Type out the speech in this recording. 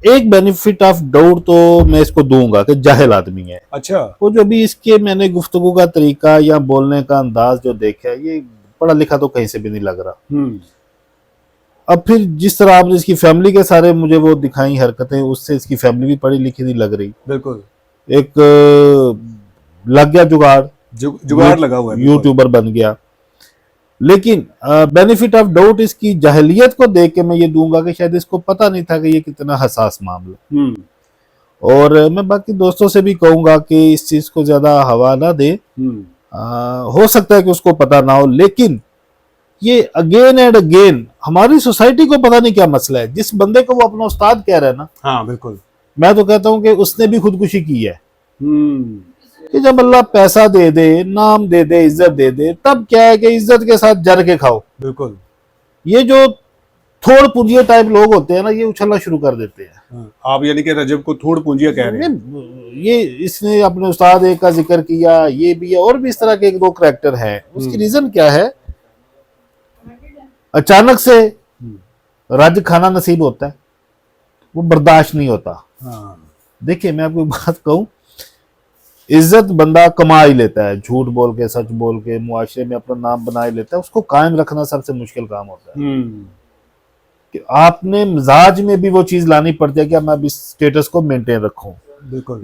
एक benefit of doubt तो मैं इसको दूंगा कि जाहिल आदमी है। अच्छा। वो जो भी इसके मैंने गुफ्तगू का तरीका या बोलने का अंदाज जो देखा है, ये पढ़ा लिखा तो कहीं से भी नहीं लग रहा। अब फिर जिस तरह आपने इसकी फैमिली के सारे मुझे वो दिखाई हरकतें, उससे इसकी फैमिली भी पढ़ी लिखी नहीं लग रही। बिल्कुल। एक लग गया जुगाड़, जुगाड़ लगा हुआ है, यूट्यूबर बन गया। लेकिन बेनिफिट ऑफ डाउट इसकी जाहिलियत को देख के मैं ये दूंगा कि शायद इसको पता नहीं था कि ये कितना हसास मामला। और मैं बाकी दोस्तों से भी कहूंगा कि इस चीज को ज्यादा हवा ना दे। हो सकता है कि उसको पता ना हो, लेकिन ये अगेन एंड अगेन हमारी सोसाइटी को पता नहीं क्या मसला है। जिस बंदे को वो अपना उस्ताद कह रहा है ना, हाँ बिल्कुल, मैं तो कहता हूं कि उसने भी खुदकुशी की है। कि जब अल्लाह पैसा दे दे, नाम दे दे, इज्जत दे दे, तब क्या है कि इज्जत के साथ जर के खाओ। बिल्कुल। ये जो थोड़ पूंजिया टाइप लोग होते हैं ना, ये उछलना शुरू कर देते हैं। आप यानी कि रजब को थोड़ पूंजिया कह रहे हैं? ये इसने अपने उस्ताद एक का जिक्र किया, ये भी है, और भी इस तरह के एक दो करैक्टर हैं। उसकी रीजन क्या है? अचानक से रज खाना नसीब होता है, वो बर्दाश्त नहीं होता। देखिए मैं आपको बात कहूं, इज्जत बंदा कमा ही लेता है, झूठ बोल के, सच बोल के, मुआशरे में अपना नाम बना ही लेता है। उसको कायम रखना सबसे मुश्किल काम होता है। कि आपने मिजाज में भी वो चीज लानी पड़ती है कि मैं अब इस स्टेटस को मेंटेन रखूं। बिल्कुल।